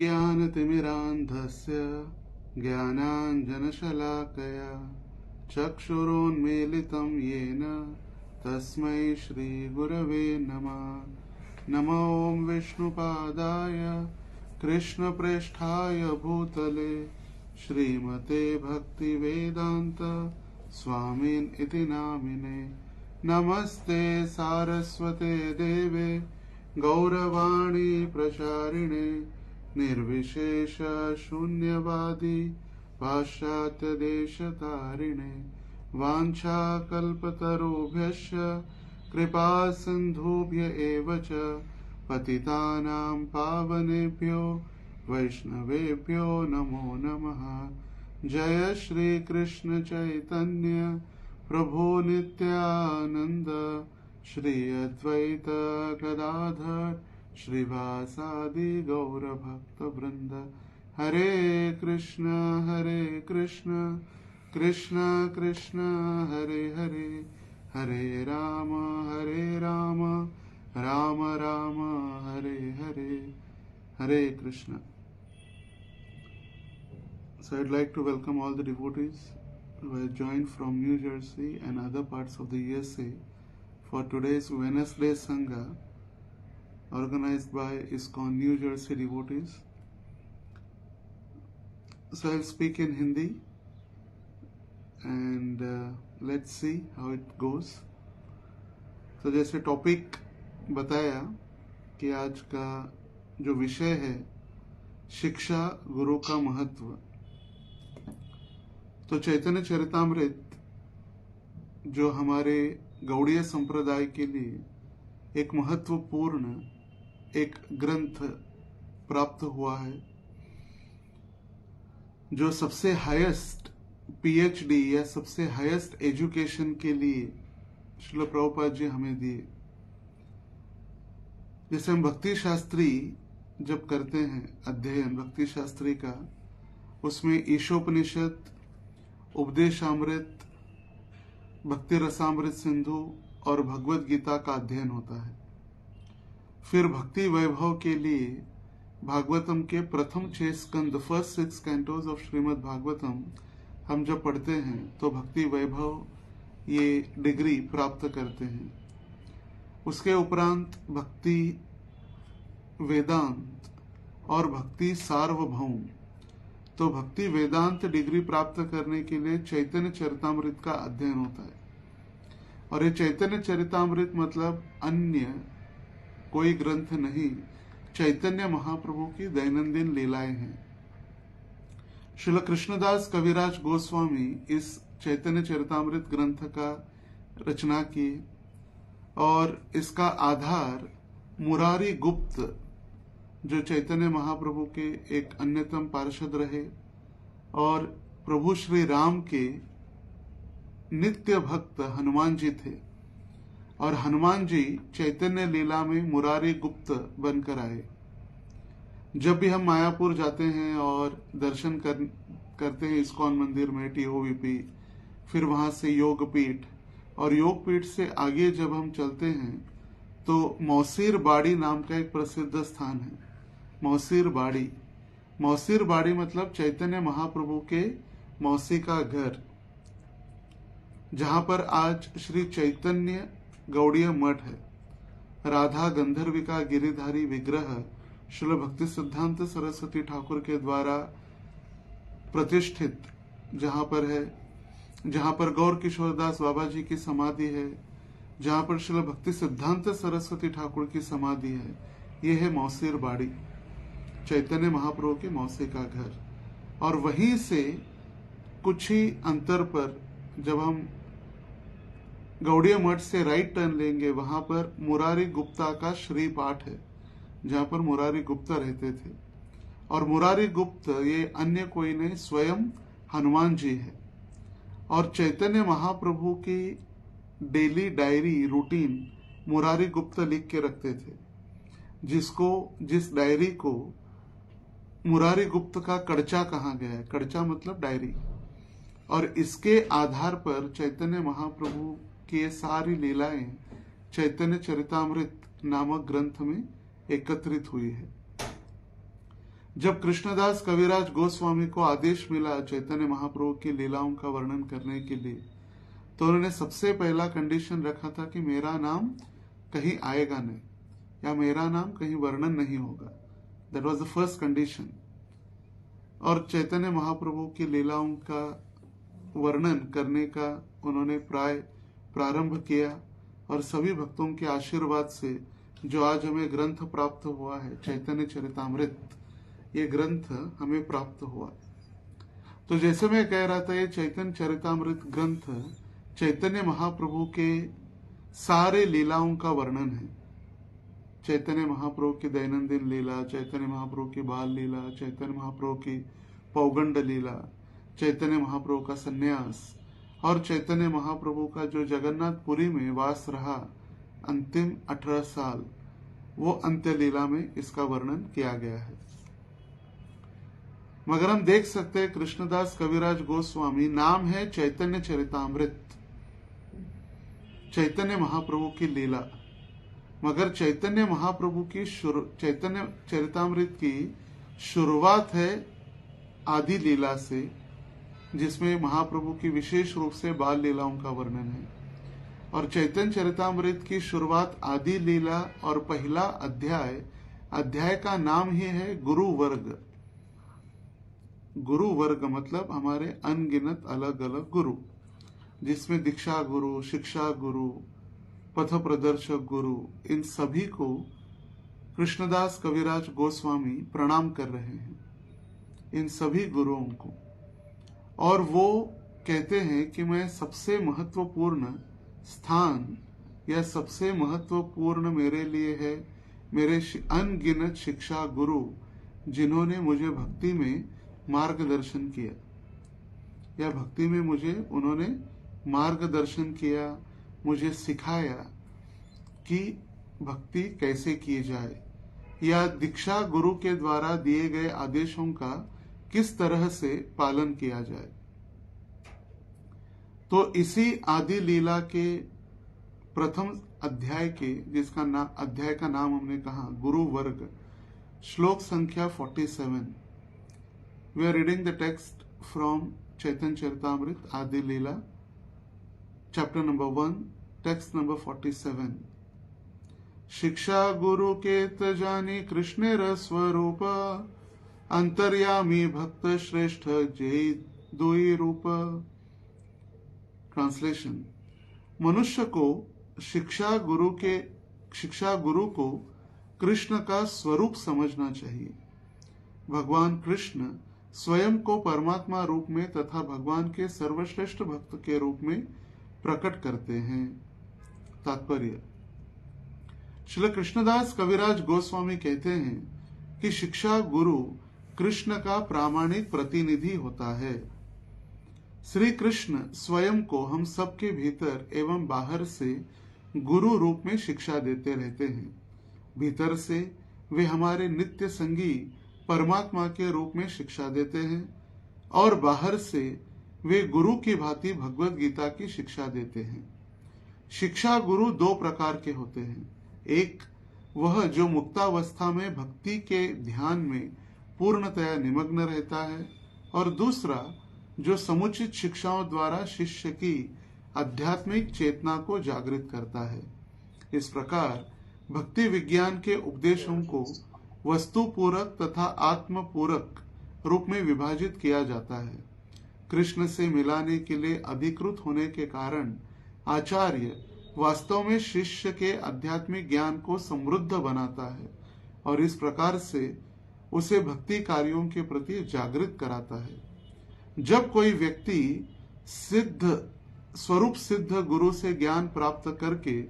ज्ञानतिमिरान्धस्य ज्ञानाञ्जनशलाकया चक्षुरोन्मीलितं येन तस्मै श्रीगुरवे नमः। नमो विष्णुपादाय कृष्णप्रेष्ठाय भूतले श्रीमते भक्तिवेदान्त स्वामिन् इति नामिने। नमस्ते सारस्वते देवे गौरवाणी प्रचारिणे निर्विशेष शून्यवादी पाश्चात्यदेशतारिणे। वाञ्छाकल्पतरुभ्यश्च कृपा सिन्धुभ्य एव च पतितानां पावनेभ्यो वैष्णवेभ्यो नमो नमः। जय श्री कृष्ण चैतन्य प्रभु नित्यानंद श्री अद्वैत गदाधर श्रीवासादि गौर भक्त वृंद। हरे कृष्ण कृष्ण कृष्ण हरे हरे, हरे राम राम राम हरे हरे। हरे Krishna. So I'd like to welcome all the devotees who have joined from New Jersey and other parts of the USA for today's Wednesday Sangha organized by ISKCON New Jersey devotees. So I'll speak in Hindi and let's see how it goes. तो जैसे topic बताया कि आज का जो विषय है शिक्षा गुरु का महत्व, तो चैतन्य चरितामृत जो हमारे गौड़ीय संप्रदाय के लिए एक महत्वपूर्ण एक ग्रंथ प्राप्त हुआ है, जो सबसे हाईएस्ट PhD या सबसे हाईएस्ट एजुकेशन के लिए श्रील प्रभुपाद जी हमें दिए। जैसे हम भक्ति शास्त्री जब करते हैं अध्ययन भक्ति शास्त्री का, उसमें ईशोपनिषद, उपदेशामृत, भक्ति रसामृत सिंधु और भगवत गीता का अध्ययन होता है। फिर भक्ति वैभव के लिए भागवतम के प्रथम 6 स्कंद, first 6 cantos of Shrimad Bhagavatam हम जब पढ़ते हैं तो भक्ति वैभव ये डिग्री प्राप्त करते हैं। उसके उपरांत भक्ति वेदांत और भक्ति सार्वभौम, तो भक्ति वेदांत डिग्री प्राप्त करने के लिए चैतन्य चरितामृत का अध्ययन होता है। और ये चैतन्य चरितामृत मतलब अन्य कोई ग्रंथ नहीं, चैतन्य महाप्रभु की दैनंदिन लीलाएं हैं। श्रील कृष्णदास कविराज गोस्वामी इस चैतन्य चरितामृत ग्रंथ का रचना की और इसका आधार मुरारी गुप्त जो चैतन्य महाप्रभु के एक अन्यतम पार्षद रहे और प्रभु श्री राम के नित्य भक्त हनुमान जी थे, और हनुमान जी चैतन्य लीला में मुरारी गुप्त बनकर आए। जब भी हम मायापुर जाते हैं और दर्शन करते हैं इस्कॉन मंदिर में TOVP, फिर वहां से योगपीठ, और योगपीठ से आगे जब हम चलते हैं तो मौसीर बाड़ी नाम का एक प्रसिद्ध स्थान है। मौसीर बाड़ी मतलब चैतन्य महाप्रभु के मौसी का घर, जहां पर आज श्री चैतन्य गौड़ीय मठ है। राधा गंधर्विका गिरिधारी विग्रह श्रील भक्ति सिद्धांत सरस्वती ठाकुर के द्वारा प्रतिष्ठित जहां पर है, जहां पर गौर किशोरदास बाबा जी की समाधि है, जहां पर श्रील भक्ति सिद्धांत सरस्वती ठाकुर की समाधि है, ये है मौसीर बाड़ी, चैतन्य महाप्रभु के मौसी का घर। और वहीं से कुछ ही अंतर पर जब हम गौड़ीय मठ से राइट टर्न लेंगे, वहां पर मुरारी गुप्ता का श्री पाठ है, जहां पर मुरारी गुप्ता रहते थे। और मुरारी गुप्त ये अन्य कोई नहीं, स्वयं हनुमान जी है। और चैतन्य महाप्रभु की डेली डायरी रूटीन मुरारी गुप्त लिख के रखते थे, जिस डायरी को मुरारी गुप्त का कड़चा कहा गया है। कड़चा मतलब डायरी। और इसके आधार पर चैतन्य महाप्रभु की ये सारी लीलाएं चैतन्य चरितामृत नामक ग्रंथ में एकत्रित हुई है। जब कृष्णदास कविराज गोस्वामी को आदेश मिला चैतन्य महाप्रभु की लीलाओं का वर्णन करने के लिए, तो उन्होंने सबसे पहला कंडीशन रखा था कि मेरा नाम कहीं आएगा नहीं, या मेरा नाम कहीं वर्णन नहीं होगा। That was the first condition. और चैतन्य महाप्रभु की लीलाओं का वर्णन करने का उन्होंने प्रारंभ किया, और सभी भक्तों के आशीर्वाद से जो आज हमें ग्रंथ प्राप्त हुआ है, चैतन्य चरितामृत, ये ग्रंथ हमें प्राप्त हुआ। तो जैसे मैं कह रहा था, ये चैतन्य चरितामृत ग्रंथ चैतन्य महाप्रभु के सारे लीलाओं का वर्णन है। चैतन्य महाप्रभु की दैनंदिन लीला, चैतन्य महाप्रभु की बाल लीला, चैतन्य महाप्रभु की पौगंड लीला, चैतन्य महाप्रभु का सन्यास, और चैतन्य महाप्रभु का जो जगन्नाथपुरी में वास रहा अंतिम 18 साल, वो अंत्य लीला में इसका वर्णन किया गया है। मगर हम देख सकते हैं कृष्णदास कविराज गोस्वामी नाम है चैतन्य चरितामृत, चैतन्य महाप्रभु की लीला, मगर चैतन्य महाप्रभु की चैतन्य चरितामृत की शुरुआत है आदि लीला से, जिसमें महाप्रभु की विशेष रूप से बाल लीलाओं का वर्णन है। और चैतन्य चरितामृत की शुरुआत आदि लीला, और पहला अध्याय का नाम ही है गुरु वर्ग। गुरु वर्ग मतलब हमारे अनगिनत अलग अलग गुरु, जिसमें दीक्षा गुरु, शिक्षा गुरु, पथ प्रदर्शक गुरु, इन सभी को कृष्णदास कविराज गोस्वामी प्रणाम कर रहे हैं, इन सभी गुरुओं को। और वो कहते हैं कि मैं सबसे महत्वपूर्ण स्थान, या सबसे महत्वपूर्ण मेरे लिए है मेरे अनगिनत शिक्षा गुरु, जिन्होंने मुझे भक्ति में मार्गदर्शन किया, या भक्ति में मुझे उन्होंने मार्गदर्शन किया, मुझे सिखाया कि भक्ति कैसे की जाए, या दीक्षा गुरु के द्वारा दिए गए आदेशों का किस तरह से पालन किया जाए। तो इसी आदि लीला के प्रथम अध्याय के, जिसका अध्याय का नाम हमने कहा गुरु वर्ग, श्लोक संख्या 47। We are reading the text from Chaitanya Charitamrita Adi Lila, chapter number 1, text number 47। शिक्षा गुरु के तजानी कृष्ण स्वरूप, अंतर्यामी भक्त श्रेष्ठ जय दुई रूप। ट्रांसलेशन: मनुष्य को शिक्षा गुरु को कृष्ण का स्वरूप समझना चाहिए। भगवान कृष्ण स्वयं को परमात्मा रूप में तथा भगवान के सर्वश्रेष्ठ भक्त के रूप में प्रकट करते हैं। तात्पर्य: श्री कृष्णदास कविराज गोस्वामी कहते हैं कि शिक्षा गुरु कृष्ण का प्रामाणिक प्रतिनिधि होता है। श्री कृष्ण स्वयं को हम सबके भीतर एवं बाहर से गुरु रूप में शिक्षा देते रहते हैं। भीतर से वे हमारे नित्य संगी परमात्मा के रूप में शिक्षा देते हैं, और बाहर से वे गुरु की भांति भगवत गीता की शिक्षा देते हैं। शिक्षा गुरु दो प्रकार के होते हैं। एक वह जो मुक्तावस्था में भक्ति के ध्यान में पूर्णतया निमग्न रहता है, और दूसरा जो समुचित शिक्षाओं द्वारा शिष्य की आध्यात्मिक चेतना को जागृत करता है। इस प्रकार भक्ति विज्ञान के उपदेशों को वस्तु पूरक तथा आत्म पूरक रूप में विभाजित किया जाता है। कृष्ण से मिलाने के लिए अधिकृत होने के कारण आचार्य वास्तव में शिष्य के आध्यात्मिक ज्ञान को समृद्ध बनाता है, और इस प्रकार से उसे भक्ति कार्यों के प्रति जागृत कराता है। जब कोई व्यक्ति स्वरूप सिद्ध गुरु से ज्ञान प्राप्त करके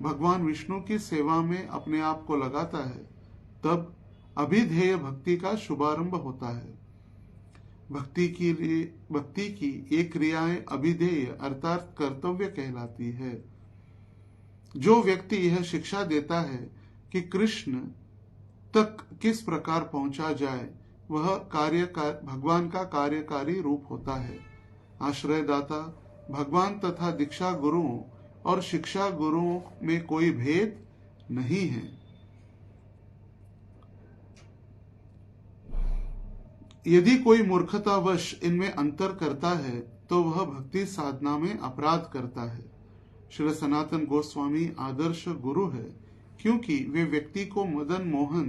भगवान विष्णु की सेवा में अपने आप को लगाता है, तब अभिधेय भक्ति का शुभारंभ होता है। भक्ति की ये क्रियाएं अभिधेय अर्थात कर्तव्य कहलाती है। जो व्यक्ति यह शिक्षा देता है कि कृष्ण तक किस प्रकार पहुंचा जाए, वह भगवान का कार्यकारी रूप होता है। आश्रयदाता भगवान तथा दीक्षा गुरुओं और शिक्षा गुरुओं में कोई भेद नहीं है। यदि कोई मूर्खतावश इनमें अंतर करता है तो वह भक्ति साधना में अपराध करता है। श्री सनातन गोस्वामी आदर्श गुरु है, क्योंकि वे व्यक्ति को मदन मोहन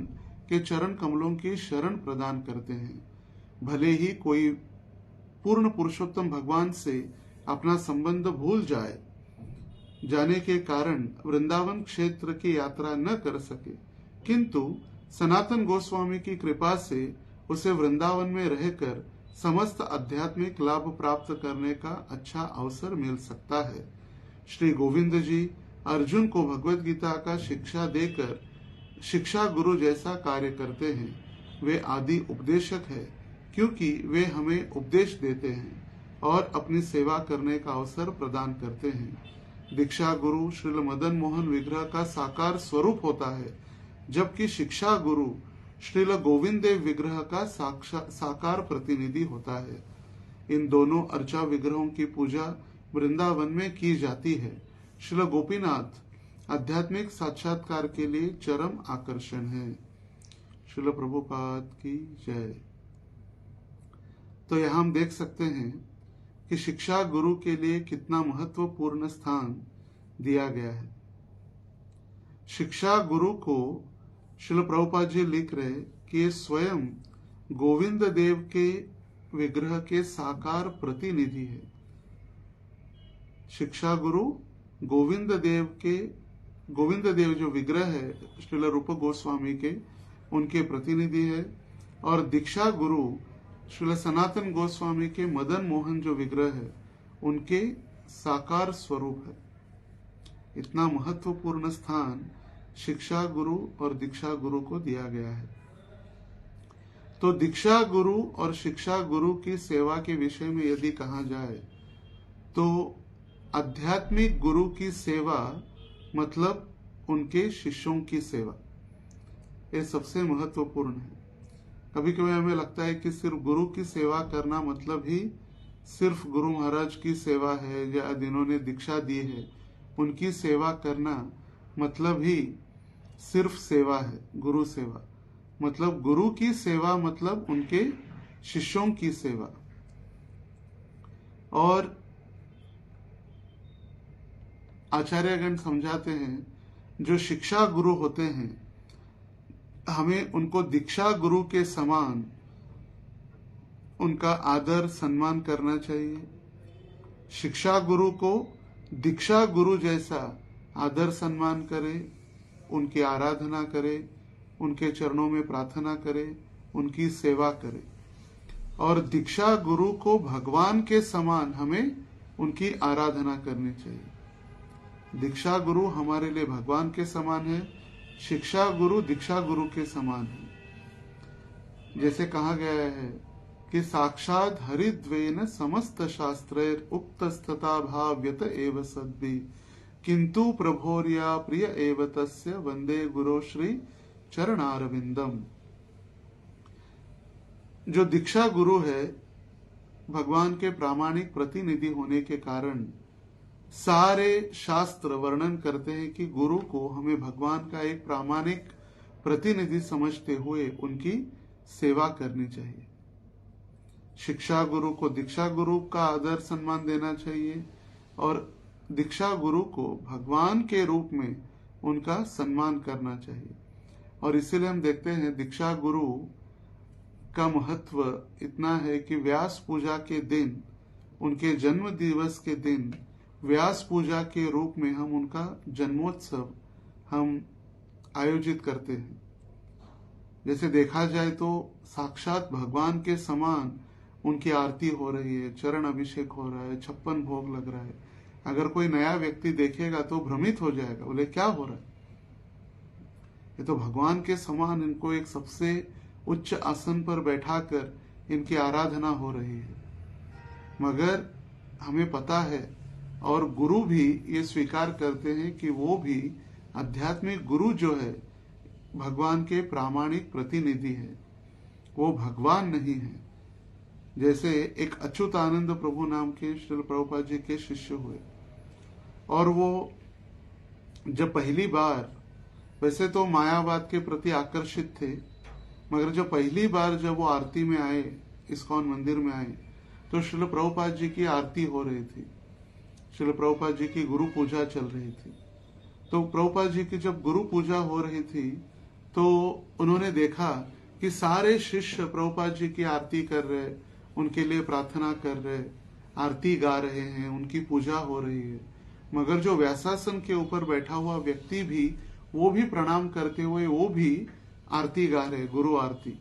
के चरण कमलों की शरण प्रदान करते हैं। भले ही कोई पूर्ण पुरुषोत्तम भगवान से अपना संबंध भूल जाने के कारण वृंदावन क्षेत्र की यात्रा न कर सके, किंतु सनातन गोस्वामी की कृपा से उसे वृंदावन में रहकर समस्त आध्यात्मिक लाभ प्राप्त करने का अच्छा अवसर मिल सकता है। श्री गोविंद जी अर्जुन को भगवत गीता का शिक्षा देकर शिक्षा गुरु जैसा कार्य करते हैं। वे आदि उपदेशक है, क्योंकि वे हमें उपदेश देते हैं और अपनी सेवा करने का अवसर प्रदान करते हैं। दीक्षा गुरु श्रील मदन मोहन विग्रह का साकार स्वरूप होता है, जबकि शिक्षा गुरु श्रील गोविंद देव विग्रह का साकार प्रतिनिधि होता है। इन दोनों अर्चा विग्रहों की पूजा वृंदावन में की जाती है। श्रील गोपीनाथ आध्यात्मिक साक्षात्कार के लिए चरम आकर्षण है। श्रील प्रभुपाद की जय। तो यहाँ हम देख सकते हैं कि शिक्षा गुरु के लिए कितना महत्वपूर्ण स्थान दिया गया है। शिक्षा गुरु को श्रील प्रभुपाद जी लिख रहे कि ये स्वयं गोविंद देव के विग्रह के साकार प्रतिनिधि है। शिक्षा गुरु गोविंद देव जो विग्रह है श्रील रूप गोस्वामी के, उनके प्रतिनिधि है, और दीक्षा गुरु श्रील सनातन गोस्वामी के मदन मोहन जो विग्रह है उनके साकार स्वरूप है। इतना महत्वपूर्ण स्थान शिक्षा गुरु और दीक्षा गुरु को दिया गया है। तो दीक्षा गुरु और शिक्षा गुरु की सेवा के विषय में यदि कहा जाए तो आध्यात्मिक गुरु की सेवा मतलब उनके शिष्यों की सेवा, ये सबसे महत्वपूर्ण है। कभी कभी हमें लगता है कि सिर्फ गुरु की सेवा करना मतलब ही सिर्फ गुरु महाराज की सेवा है, या जिन्होंने दीक्षा दी है उनकी सेवा करना मतलब ही सिर्फ सेवा है। गुरु सेवा मतलब गुरु की सेवा मतलब उनके शिष्यों की सेवा। और आचार्यगण समझाते हैं जो शिक्षा गुरु होते हैं हमें उनको दीक्षा गुरु के समान उनका आदर सम्मान करना चाहिए। शिक्षा गुरु को दीक्षा गुरु जैसा आदर सम्मान करे, उनकी आराधना करे, उनके चरणों में प्रार्थना करे, उनकी सेवा करे। और दीक्षा गुरु को भगवान के समान हमें उनकी आराधना करनी चाहिए। दीक्षा गुरु हमारे लिए भगवान के समान है, शिक्षा गुरु दीक्षा गुरु के समान है। जैसे कहा गया है कि साक्षात हरिद्वेन समस्त शास्त्रैर उक्तस्तथा भाव्यत एव सद्भि किंतु प्रभोर्या प्रिय एव तस्य वंदे गुरु श्री चरणारविंदम। जो दीक्षा गुरु है भगवान के प्रामाणिक प्रतिनिधि होने के कारण सारे शास्त्र वर्णन करते हैं कि गुरु को हमें भगवान का एक प्रामाणिक प्रतिनिधि समझते हुए उनकी सेवा करनी चाहिए। शिक्षा गुरु को दीक्षा गुरु का आदर सम्मान देना चाहिए और दीक्षा गुरु को भगवान के रूप में उनका सम्मान करना चाहिए। और इसीलिए हम देखते हैं दीक्षा गुरु का महत्व इतना है कि व्यास पूजा के दिन, उनके जन्म दिवस के दिन व्यास पूजा के रूप में हम उनका जन्मोत्सव हम आयोजित करते हैं। जैसे देखा जाए तो साक्षात भगवान के समान उनकी आरती हो रही है, चरण अभिषेक हो रहा है, 56 भोग लग रहा है। अगर कोई नया व्यक्ति देखेगा तो भ्रमित हो जाएगा, बोले क्या हो रहा है, ये तो भगवान के समान इनको एक सबसे उच्च आसन पर बैठाकर इनकी आराधना हो रही है। मगर हमें पता है और गुरु भी ये स्वीकार करते हैं कि वो भी आध्यात्मिक गुरु जो है भगवान के प्रामाणिक प्रतिनिधि है, वो भगवान नहीं है। जैसे एक अच्युतानंद प्रभु नाम के श्रील प्रभुपाद जी के शिष्य हुए और वो जब पहली बार, वैसे तो मायावाद के प्रति आकर्षित थे, मगर जब पहली बार जब वो आरती में आए, इस्कॉन मंदिर में आए, तो श्रील प्रभुपाद जी की आरती हो रही थी, श्रील प्रभुपाद जी की गुरु पूजा चल रही थी। तो प्रभुपाद जी की जब गुरु पूजा हो रही थी तो उन्होंने देखा कि सारे शिष्य प्रभुपाद जी की आरती कर रहे, उनके लिए प्रार्थना कर रहे, आरती गा रहे हैं, उनकी पूजा हो रही है, मगर जो व्यासासन के ऊपर बैठा हुआ व्यक्ति भी, वो भी प्रणाम करते हुए वो भी आरती गा रहे, गुरु आरती।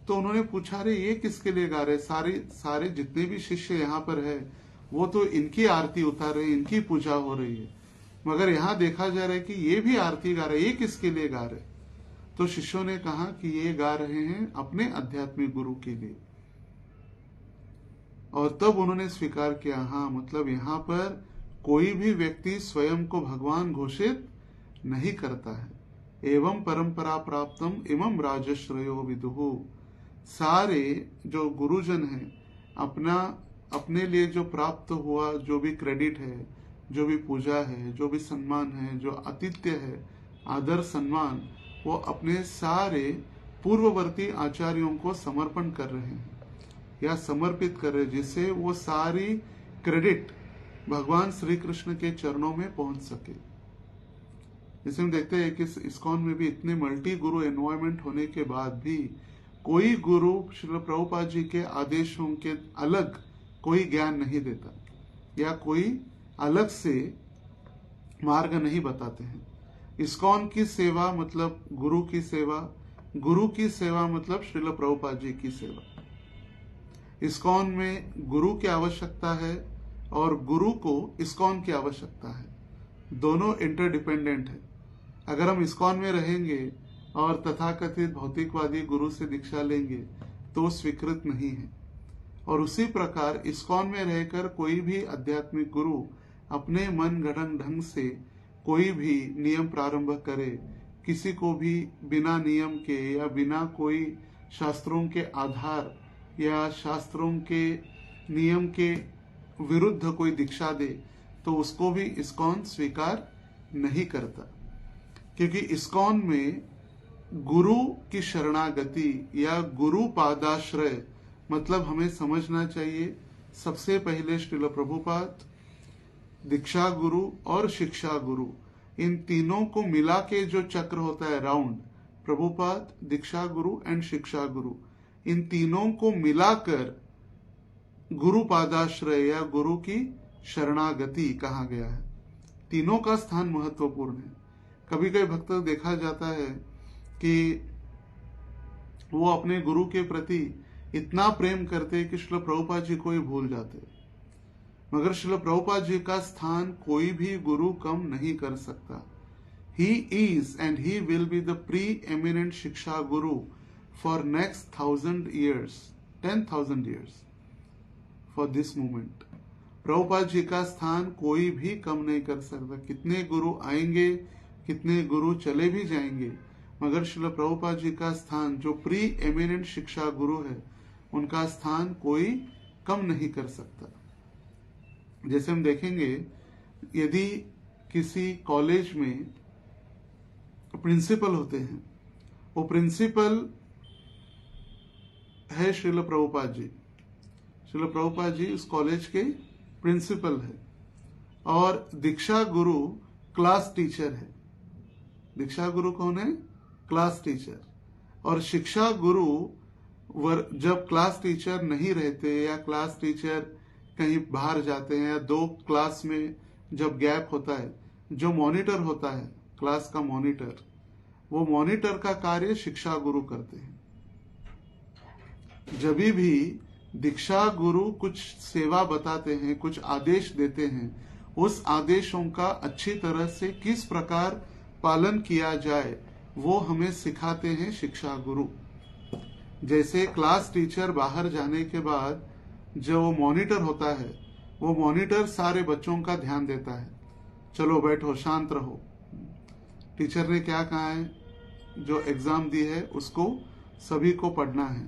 तो उन्होंने पूछा, रे ये किसके लिए गा रहे? सारे जितने भी शिष्य यहाँ पर है वो तो इनकी आरती उतार रहे, इनकी पूजा हो रही है, मगर यहाँ देखा जा रहा है कि ये भी आरती गा रहे, ये किसके लिए गा रहे? तो शिष्यों ने कहा कि ये गा रहे हैं अपने आध्यात्मिक गुरु के लिए। और तब उन्होंने स्वीकार किया, हाँ मतलब यहाँ पर कोई भी व्यक्ति स्वयं को भगवान घोषित नहीं करता है। एवं परंपरा प्राप्तम इमं राजश्रयो विदुहु। सारे जो गुरुजन हैं अपने लिए जो प्राप्त हुआ जो भी क्रेडिट है, जो भी पूजा है, जो भी सम्मान है, जो आतिथ्य है, आदर सम्मान, वो अपने सारे पूर्ववर्ती आचार्यों को समर्पण कर रहे हैं या समर्पित कर रहे हैं, जिससे वो सारी क्रेडिट भगवान श्री कृष्ण के चरणों में पहुंच सके। जैसे हम देखते हैं कि इस्कॉन में भी इतने मल्टी गुरु एनवायरमेंट होने के बाद भी कोई गुरु श्रील प्रभुपाद जी के आदेशों के अलग कोई ज्ञान नहीं देता या कोई अलग से मार्ग नहीं बताते हैं। इस्कॉन की सेवा मतलब गुरु की सेवा, गुरु की सेवा मतलब श्रील प्रभुपाद जी की सेवा। इस्कॉन में गुरु की आवश्यकता है और गुरु को इस्कॉन की आवश्यकता है, दोनों इंटरडिपेंडेंट है। अगर हम इस्कॉन में रहेंगे और तथाकथित भौतिकवादी गुरु से दीक्षा लेंगे तो स्वीकृत नहीं है। और उसी प्रकार इस्कॉन में रहकर कोई भी आध्यात्मिक गुरु अपने मन गढ़ंत ढंग से कोई भी नियम प्रारंभ करे, किसी को भी बिना नियम के या बिना कोई शास्त्रों के आधार या शास्त्रों के नियम के विरुद्ध कोई दीक्षा दे, तो उसको भी इस्कॉन स्वीकार नहीं करता। क्योंकि इस्कॉन में गुरु की शरणागति या गुरु पादाश्रय मतलब हमें समझना चाहिए, सबसे पहले श्रील प्रभुपाद, दीक्षा गुरु और शिक्षा गुरु, इन तीनों को मिला के जो चक्र होता है round, Prabhupada, Diksha Guru and शिक्षा गुरु, इन तीनों को मिलाकर गुरु पादाश्रय या गुरु की शरणागति कहा गया है। तीनों का स्थान महत्वपूर्ण है। कभी कभी भक्त देखा जाता है कि वो अपने गुरु के प्रति इतना प्रेम करते कि श्रील प्रभुपाद जी को ही भूल जाते, मगर श्रील प्रभुपाद जी का स्थान कोई भी गुरु कम नहीं कर सकता। He is and he will be the pre-eminent शिक्षा गुरु for next 1000 years, 10,000 years for this moment. Prabhupada ji का स्थान कोई भी कम नहीं कर सकता। कितने गुरु आएंगे, कितने गुरु चले भी जाएंगे, मगर श्रील प्रभुपाद जी का स्थान जो प्री एमिनेंट शिक्षा गुरु है, उनका स्थान कोई कम नहीं कर सकता। जैसे हम देखेंगे, यदि किसी कॉलेज में प्रिंसिपल होते हैं, वो प्रिंसिपल है श्रील प्रभुपाद जी। श्रील प्रभुपाद जी उस कॉलेज के प्रिंसिपल है और दीक्षा गुरु क्लास टीचर है। दीक्षा गुरु कौन है? Class teacher. और शिक्षा गुरु जब क्लास टीचर नहीं रहते या क्लास टीचर कहीं बाहर जाते हैं या दो क्लास में जब गैप होता है, जो मॉनिटर होता है, क्लास का मॉनिटर, वो मॉनिटर का कार्य शिक्षा गुरु करते हैं। जब भी दीक्षा गुरु कुछ सेवा बताते हैं, कुछ आदेश देते हैं, उस आदेशों का अच्छी तरह से किस प्रकार पालन किया जाए वो हमें सिखाते हैं शिक्षा गुरु। जैसे क्लास टीचर बाहर जाने के बाद जो मॉनिटर होता है, वो मॉनिटर सारे बच्चों का ध्यान देता है, चलो बैठो, शांत रहो, टीचर ने क्या कहा है, जो एग्जाम दी है उसको सभी को पढ़ना है,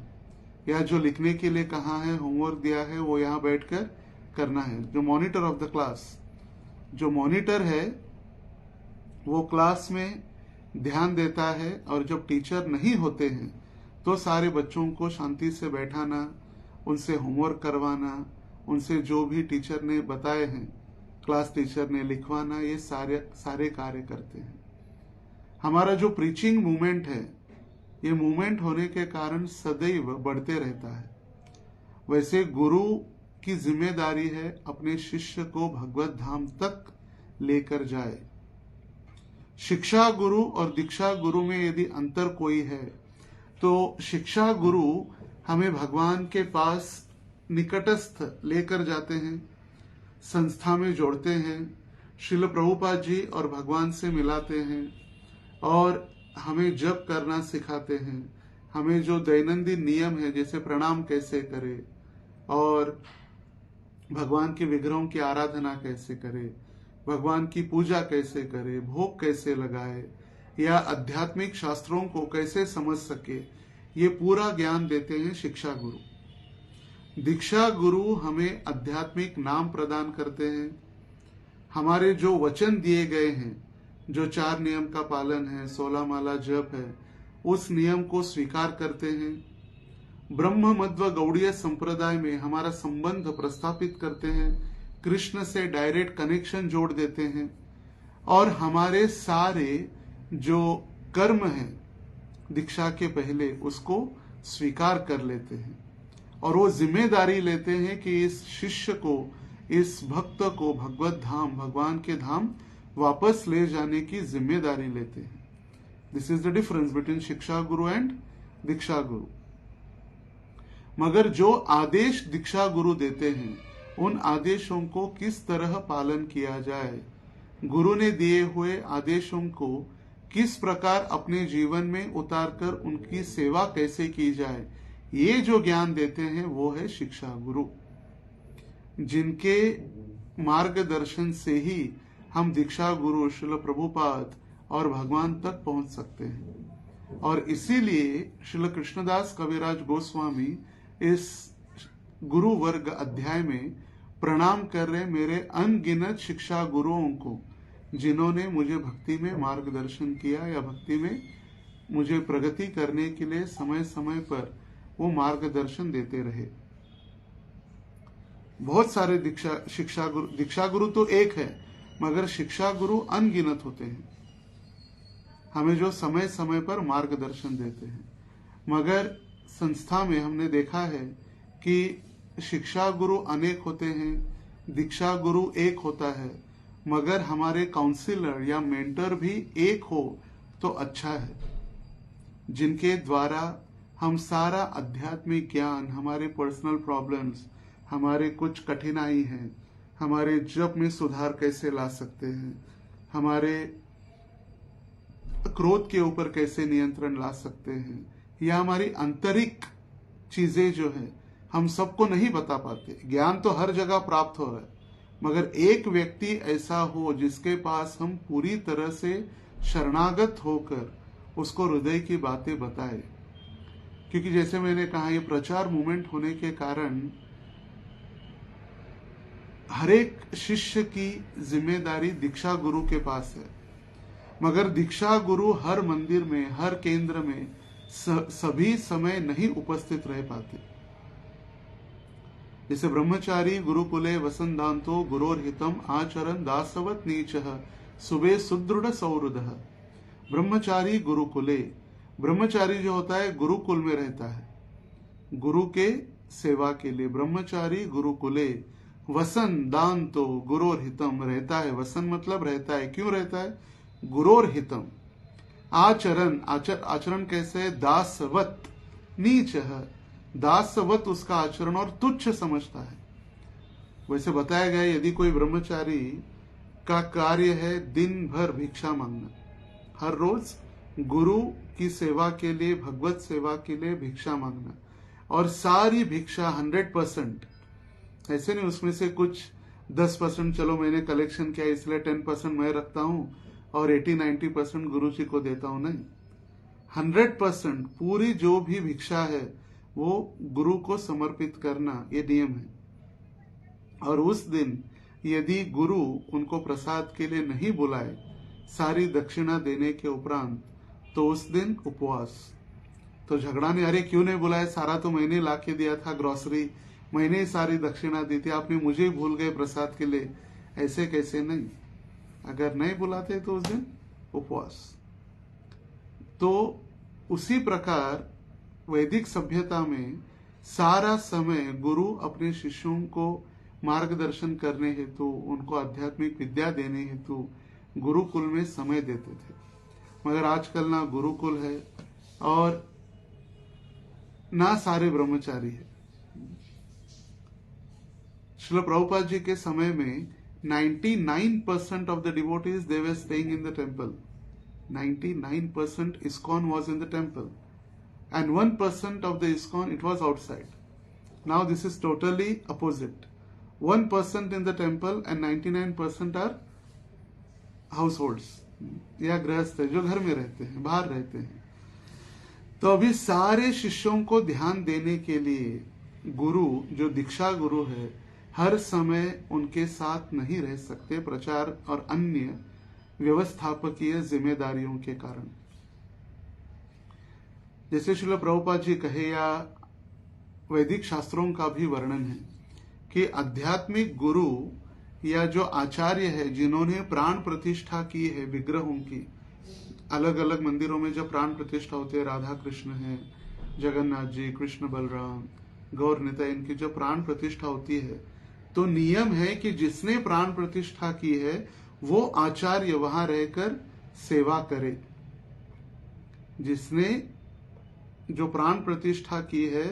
या जो लिखने के लिए कहा है, होमवर्क दिया है, वो यहाँ बैठकर करना है। जो मॉनिटर ऑफ द क्लास, जो मॉनिटर है, वो क्लास में ध्यान देता है, और जब टीचर नहीं होते हैं तो सारे बच्चों को शांति से बैठाना, उनसे होमवर्क करवाना, उनसे जो भी टीचर ने बताए हैं, क्लास टीचर ने लिखवाना, ये सारे कार्य करते हैं। हमारा जो प्रीचिंग मूवमेंट है, ये मूवमेंट होने के कारण सदैव बढ़ते रहता है। वैसे गुरु की जिम्मेदारी है अपने शिष्य को भगवत धाम तक लेकर जाए। शिक्षा गुरु और दीक्षा गुरु में यदि अंतर कोई है तो शिक्षा गुरु हमें भगवान के पास निकटस्थ लेकर जाते हैं, संस्था में जोड़ते हैं, श्रील प्रभुपाद जी और भगवान से मिलाते हैं, और हमें जप करना सिखाते हैं। हमें जो दैनंदिन नियम है, जैसे प्रणाम कैसे करें और भगवान के विग्रहों की आराधना कैसे करे, भगवान की पूजा कैसे करे, भोग कैसे लगाए, या आध्यात्मिक शास्त्रों को कैसे समझ सके, ये पूरा ज्ञान देते हैं शिक्षा गुरु। दीक्षा गुरु हमें आध्यात्मिक नाम प्रदान करते हैं। हमारे जो वचन दिए गए हैं, जो 4 नियम का पालन है, 16 माला जप है, उस नियम को स्वीकार करते हैं। ब्रह्म मध्व गौड़ीय संप्रदाय में हमारा संबंध प्रस्थापित करते हैं, कृष्ण से डायरेक्ट कनेक्शन जोड़ देते हैं, और हमारे सारे जो कर्म हैं दीक्षा के पहले उसको स्वीकार कर लेते हैं, और वो जिम्मेदारी लेते हैं कि इस शिष्य को, इस भक्त को भगवत धाम, भगवान के धाम वापस ले जाने की जिम्मेदारी लेते हैं। This is the difference between शिक्षा गुरु एंड दीक्षा गुरु। मगर जो आदेश दीक्षा गुरु देते हैं, उन आदेशों को किस तरह पालन किया जाए, गुरु ने दिए हुए आदेशों को किस प्रकार अपने जीवन में उतारकर उनकी सेवा कैसे की जाए, ये जो ज्ञान देते हैं वो है शिक्षा गुरु, जिनके मार्गदर्शन से ही हम दीक्षा गुरु श्रील प्रभुपाद और भगवान तक पहुंच सकते हैं। और इसीलिए श्रील कृष्णदास कविराज गोस्वामी इस गुरु वर्ग अध्याय में प्रणाम कर रहे मेरे अनगिनत शिक्षा गुरुओं को, जिन्होंने मुझे भक्ति में मार्गदर्शन किया या भक्ति में मुझे प्रगति करने के लिए समय समय पर वो मार्गदर्शन देते रहे। बहुत सारे दीक्षा गुरु तो एक है, मगर शिक्षा गुरु अनगिनत होते हैं, हमें जो समय समय पर मार्गदर्शन देते हैं। मगर संस्था में हमने देखा है कि शिक्षा गुरु अनेक होते हैं, दीक्षा गुरु एक होता है, मगर हमारे काउंसिलर या मेंटर भी एक हो तो अच्छा है, जिनके द्वारा हम सारा आध्यात्मिक ज्ञान, हमारे पर्सनल प्रॉब्लम्स, हमारे कुछ कठिनाई हैं, हमारे जप में सुधार कैसे ला सकते हैं, हमारे क्रोध के ऊपर कैसे नियंत्रण ला सकते हैं, या हमारी आंतरिक चीजें जो है हम सबको नहीं बता पाते। ज्ञान तो हर जगह प्राप्त हो रहा है, मगर एक व्यक्ति ऐसा हो जिसके पास हम पूरी तरह से शरणागत होकर उसको हृदय की बातें बताए। क्योंकि जैसे मैंने कहा, ये प्रचार मूवमेंट होने के कारण हर एक शिष्य की जिम्मेदारी दीक्षा गुरु के पास है, मगर दीक्षा गुरु हर मंदिर में, हर केंद्र में सभी समय नहीं उपस्थित रह पाते। जैसे ब्रह्मचारी गुरुकुले वसंदांतो गुरोर्हितम आचरण दासवत नीचः सुबह सुदृढ़ सौहृदः। ब्रह्मचारी गुरुकुले, ब्रह्मचारी जो होता है गुरुकुल में रहता है, गुरु के सेवा के लिए। ब्रह्मचारी गुरुकुले वसंदांतो गुरोर्हितम रहता है, वसन मतलब रहता है, क्यों रहता है? गुरोर्हितम। आचरण कैसे? दासवत नीच है, दासवत उसका आचरण और तुच्छ समझता है। वैसे बताया गया, यदि कोई ब्रह्मचारी का कार्य है दिन भर भिक्षा मांगना, हर रोज गुरु की सेवा के लिए, भगवत सेवा के लिए भिक्षा मांगना, और सारी भिक्षा 100%, ऐसे नहीं उसमें से कुछ 10% चलो मैंने कलेक्शन किया इसलिए 10% मैं रखता हूं और 80-90% गुरु जी को देता हूं, नहीं, 100% पूरी जो भी भिक्षा है वो गुरु को समर्पित करना, ये नियम है। और उस दिन यदि गुरु उनको प्रसाद के लिए नहीं बुलाए, सारी दक्षिणा देने के उपरांत तो उस दिन उपवास। तो झगड़ा ने, अरे क्यों नहीं बुलाया, सारा तो मैंने लाके दिया था ग्रोसरी, मैंने ही सारी दक्षिणा दी थी, आपने मुझे ही भूल गए प्रसाद के लिए, ऐसे कैसे। नहीं, अगर नहीं बुलाते तो उस दिन उपवास। तो उसी प्रकार वैदिक सभ्यता में सारा समय गुरु अपने शिष्यों को मार्गदर्शन करने हेतु, उनको आध्यात्मिक विद्या देने हेतु गुरुकुल में समय देते थे। मगर आजकल ना गुरुकुल है और ना सारे ब्रह्मचारी है। श्रील प्रभुपाद जी के समय में 99% of the devotees, they were staying in the temple. 99% ISKCON was in the temple, and 1% of the ISKCON, it was outside. Now this is totally opposite. 1% in the temple and 99% are households, या गृहस्थ है जो घर में रहते हैं, बाहर रहते हैं। तो अभी सारे शिष्यों को ध्यान देने के लिए गुरु, जो दीक्षा गुरु है, हर समय उनके साथ नहीं रह सकते, प्रचार और अन्य व्यवस्थापकीय जिम्मेदारियों के कारण। जैसे श्रील प्रभुपाद जी कहे, या वैदिक शास्त्रों का भी वर्णन है कि आध्यात्मिक गुरु या जो आचार्य है, जिन्होंने प्राण प्रतिष्ठा की है विग्रहों की, अलग अलग मंदिरों में जब प्राण प्रतिष्ठा होती है, राधा कृष्ण है, जगन्नाथ जी, कृष्ण बलराम, गौर निताई, इनकी जब प्राण प्रतिष्ठा होती है तो नियम है कि जिसने प्राण प्रतिष्ठा की है वो आचार्य वहां रहकर सेवा करे। जिसने जो प्राण प्रतिष्ठा की है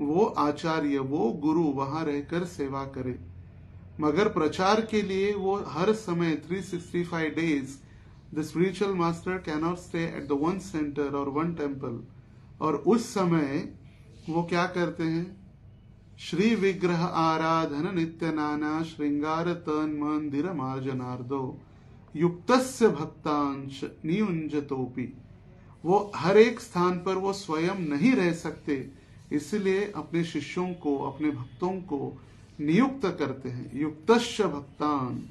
वो आचार्य, वो गुरु वहां रहकर सेवा करे। मगर प्रचार के लिए वो हर समय 365 days the spiritual master cannot stay at the one center or one temple। और उस समय वो क्या करते हैं, श्री विग्रह आराधन नित्य नाना श्रृंगार तन मंदिर मार्जनार्दो युक्तस्य भक्तांश नियुंजतोपि। वो हर एक स्थान पर वो स्वयं नहीं रह सकते, इसलिए अपने शिष्यों को, अपने भक्तों को नियुक्त करते हैं। युक्तस्य भक्तान,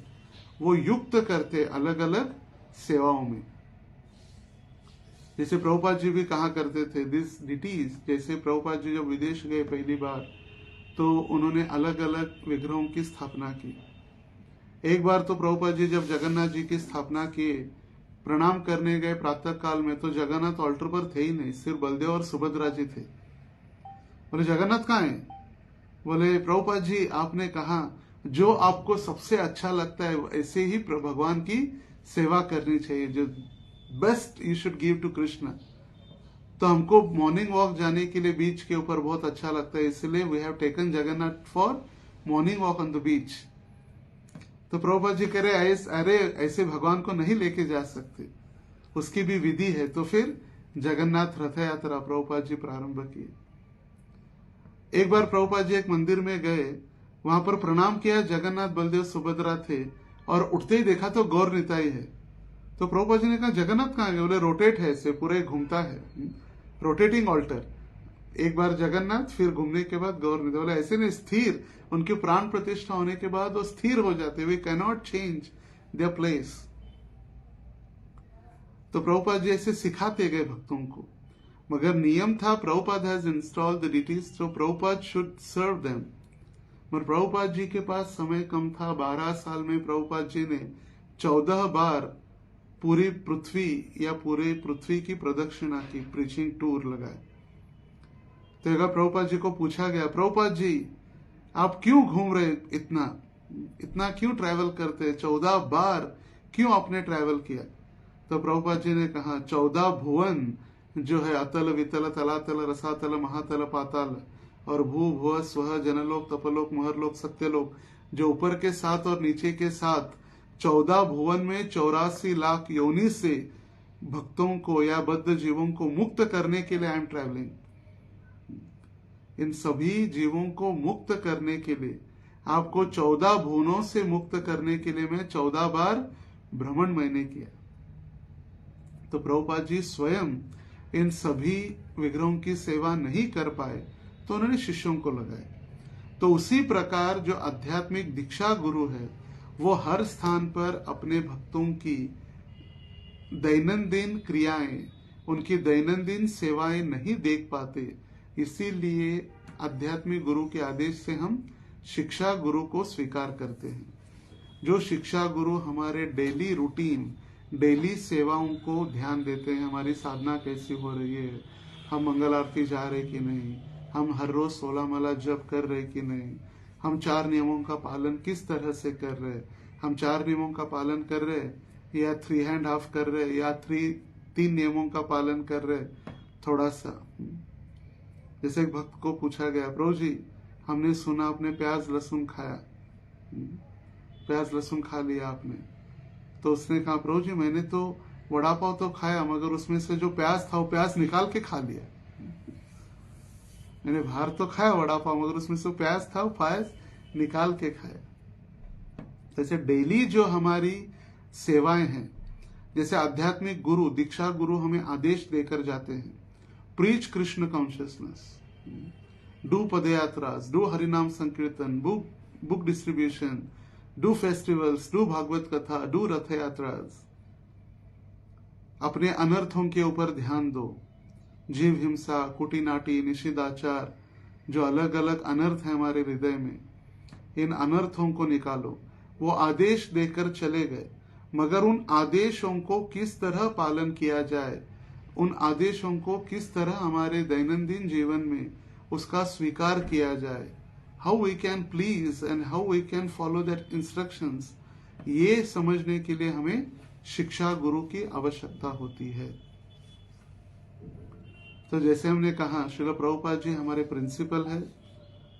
वो युक्त करते अलग अलग सेवाओं में। जैसे प्रभुपाद जी भी कहा करते थे, दिस डिटीज, जैसे प्रभुपाद जी जब विदेश गए पहली बार तो उन्होंने अलग अलग विग्रहों की स्थापना की। एक बार तो प्रभुपाद जी जब जगन्नाथ जी की स्थापना किए, प्रणाम करने गए प्रातः काल में, तो जगन्नाथ ऑल्टर पर थे ही नहीं, सिर्फ बलदेव और सुभद्रा जी थे। बोले जगन्नाथ कहाँ हैं? बोले प्रभुपाद जी आपने कहा जो आपको सबसे अच्छा लगता है ऐसे ही भगवान की सेवा करनी चाहिए, जो best you should give to Krishna. तो हमको मॉर्निंग वॉक जाने के लिए बीच के ऊपर बहुत अच्छा लगता है, इसलिए we have taken Jagannath for morning walk on the beach. तो प्रभुपाद जी कह रहे, अरे ऐसे भगवान को नहीं लेके जा सकते, उसकी भी विधि है। तो फिर जगन्नाथ रथ यात्रा प्रभुपाद जी प्रारंभ किए। एक बार प्रभुपाद जी एक मंदिर में गए, वहां पर प्रणाम किया, जगन्नाथ बलदेव सुभद्रा थे, और उठते ही देखा तो गौर निताई है। तो प्रभुपाद जी ने कहा जगन्नाथ कहाँ गए? बोले रोटेट है, ऐसे पूरे घूमता है, रोटेटिंग ऑल्टर। एक बार जगन्नाथ, फिर घूमने के बाद गौर निताई। बोले ऐसे नहीं, स्थिर, उनकी प्राण प्रतिष्ठा होने के बाद वो स्थिर हो जाते, we can not change their place. तो प्रभुपाद जी ऐसे सिखाते गए भक्तों को, मगर नियम था Prabhupada has installed the deities, तो प्रभुपाद शुड सर्व देम। मगर प्रभुपाद जी के पास समय कम था। 12 साल में प्रभुपाद जी ने 14 बार पूरी पृथ्वी या पूरे पृथ्वी की प्रदक्षिणा की, प्रीचिंग टूर लगाए। तो एक प्रभुपाद जी को पूछा गया, प्रभुपाद जी आप क्यों घूम रहे, इतना क्यों ट्रैवल करते, 14 बार क्यों आपने ट्रैवल किया? तो प्रभुपाद जी ने कहा 14 भुवन जो है, अतल वितल तलातल रसातल महातल पाताल, और भू भुव स्व जनलोक तपलोक महरलोक सत्यलोक, जो ऊपर के 7 और नीचे के 7, 14 भुवन में 84 लाख योनि से भक्तों को या बद्ध जीवों को मुक्त करने के लिए आई एम ट्रैवलिंग। इन सभी जीवों को मुक्त करने के लिए, आपको 14 भुवनों से मुक्त करने के लिए मैं 14 बार भ्रमण मैंने किया। तो प्रभुपाद जी स्वयं इन सभी विग्रहों की सेवा नहीं कर पाए, तो उन्होंने शिष्यों को लगाए। तो उसी प्रकार जो आध्यात्मिक दीक्षा गुरु है, वो हर स्थान पर अपने भक्तों की दैनंदिन क्रियाएं, उनकी दैनंदिन सेवाएं नहीं देख पाते, इसीलिए आध्यात्मिक गुरु के आदेश से हम शिक्षा गुरु को स्वीकार करते हैं। जो शिक्षा गुरु हमारे डेली रूटीन, डेली सेवाओं को ध्यान देते हैं, हमारी साधना कैसी हो रही है, हम मंगल आरती जा रहे कि नहीं, हम हर रोज 16 माला जप कर रहे कि नहीं, हम 4 नियमों का पालन किस तरह से कर रहे, हम 4 नियमों का पालन कर रहे या 3 हैंड हाफ कर रहे या 3 नियमों का पालन कर रहे। थोड़ा सा जैसे एक भक्त को पूछा गया, प्रभु जी हमने सुना आपने प्याज लहसुन खाया, प्याज लहसुन खा लिया आपने, तो उसने कहा प्रभु जी मैंने तो वड़ा पाव तो खाया, मगर उसमें से जो प्याज था वो प्याज निकाल के खा लिया। मैंने बाहर तो खाया वड़ा पाव, मगर उसमें से प्याज था वो प्याज निकाल के खाया। जैसे डेली जो हमारी सेवाएं हैं, जैसे आध्यात्मिक गुरु, दीक्षा गुरु हमें आदेश देकर जाते हैं, preach Krishna consciousness, do padayatras, do Harinam sankirtan, book distribution, do festivals, do Bhagavat katha, do रथ यात्रास, अपने अनर्थों के ऊपर ध्यान दो, जीव हिंसा, कुटिनाटी, निषिद्धाचार, जो अलग अलग अनर्थ है हमारे हृदय में, इन अनर्थों को निकालो। वो आदेश देकर चले गए, मगर उन आदेशों को किस तरह पालन किया जाए, उन आदेशों को किस तरह हमारे दैनंदिन जीवन में उसका स्वीकार किया जाए, how we can please and how we can follow that instructions, ये समझने के लिए हमें शिक्षा गुरु की आवश्यकता होती है। तो जैसे हमने कहा, श्रील प्रभुपाद जी हमारे प्रिंसिपल है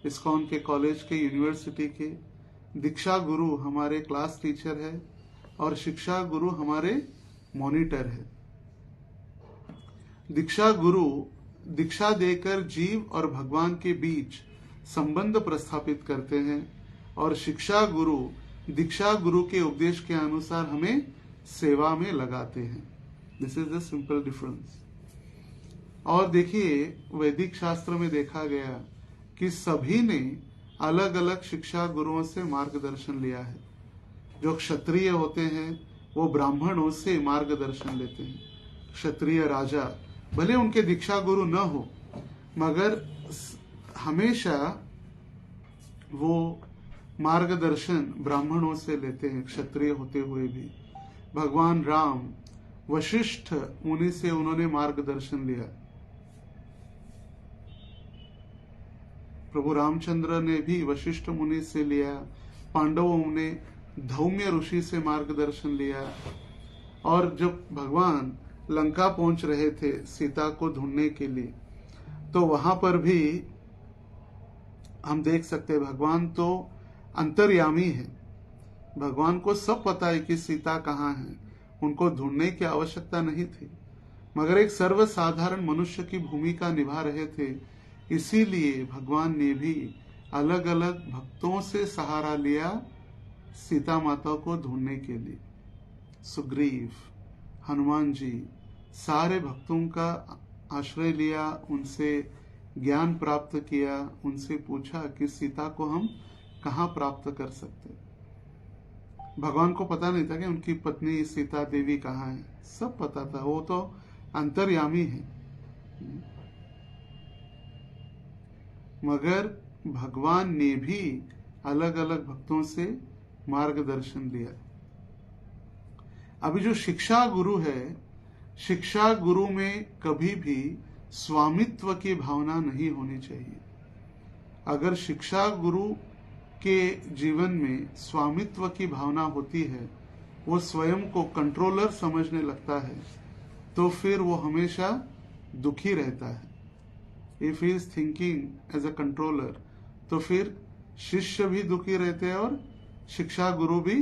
इस्कॉन के, कॉलेज के, यूनिवर्सिटी के, दीक्षा गुरु हमारे क्लास टीचर है और शिक्षा गुरु हमारे मॉनिटर है। दीक्षा गुरु दीक्षा देकर जीव और भगवान के बीच संबंध प्रस्थापित करते हैं और शिक्षा गुरु दीक्षा गुरु के उपदेश के अनुसार हमें सेवा में लगाते हैं। This is the simple difference. और देखिए, वैदिक शास्त्र में देखा गया कि सभी ने अलग अलग शिक्षा गुरुओं से मार्गदर्शन लिया है। जो क्षत्रिय होते हैं वो ब्राह्मणों से मार्गदर्शन लेते हैं। क्षत्रिय राजा भले उनके दीक्षा गुरु न हो, मगर हमेशा वो मार्गदर्शन ब्राह्मणों से लेते हैं, क्षत्रिय होते हुए भी। भगवान राम वशिष्ठ मुनि से उन्होंने मार्गदर्शन लिया। प्रभु रामचंद्र ने भी वशिष्ठ मुनि से लिया। पांडवों ने धौम्य ऋषि से मार्गदर्शन लिया। और जब भगवान लंका पहुंच रहे थे सीता को ढूंढने के लिए, तो वहां पर भी हम देख सकते हैं भगवान तो अंतर्यामी है, भगवान को सब पता है कि सीता कहाँ है, उनको ढूंढने की आवश्यकता नहीं थी, मगर एक सर्वसाधारण मनुष्य की भूमिका निभा रहे थे। इसीलिए भगवान ने भी अलग अलग भक्तों से सहारा लिया सीता माता को ढूंढने के लिए। सुग्रीव, हनुमान जी, सारे भक्तों का आश्रय लिया, उनसे ज्ञान प्राप्त किया, उनसे पूछा कि सीता को हम कहाँ प्राप्त कर सकते। भगवान को पता नहीं था कि उनकी पत्नी सीता देवी कहाँ है, सब पता था, वो तो अंतर्यामी है। मगर भगवान ने भी अलग अलग भक्तों से मार्गदर्शन लिया। अभी जो शिक्षा गुरु है, शिक्षा गुरु में कभी भी स्वामित्व की भावना नहीं होनी चाहिए। अगर शिक्षा गुरु के जीवन में स्वामित्व की भावना होती है, वो स्वयं को कंट्रोलर समझने लगता है, तो फिर वो हमेशा दुखी रहता है। If he is thinking as a controller, तो फिर शिष्य भी दुखी रहते हैं और शिक्षा गुरु भी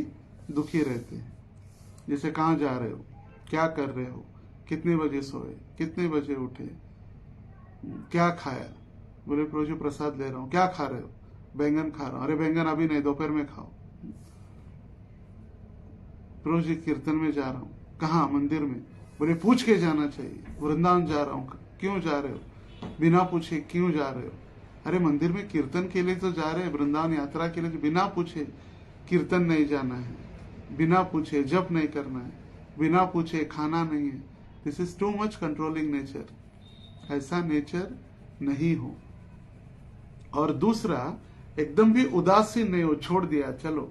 दुखी रहते हैं। जैसे कहाँ जा रहे हो, क्या कर रहे हो, कितने बजे सोए, कितने बजे उठे, क्या खाया, बोले प्रभु जी प्रसाद ले रहा हूँ। क्या खा रहे हो, बैंगन खा रहा हूँ। अरे बैंगन अभी नहीं, दोपहर में खाओ। प्रभु जी कीर्तन में जा रहा हूँ। कहाँ, मंदिर में। बोले पूछ के जाना चाहिए। वृंदावन जा रहा हूँ। क्यों जा रहे हो, बिना पूछे क्यों जा रहे हो। अरे मंदिर में कीर्तन के लिए तो जा रहे हैं, वृंदावन यात्रा के लिए बिना पूछे कीर्तन नहीं जाना है, बिना पूछे जप नहीं करना है। बिना पूछे खाना नहीं है, this is too much controlling nature. ऐसा नेचर नहीं हो। और दूसरा, एकदम भी उदासीन नहीं हो, छोड़ दिया चलो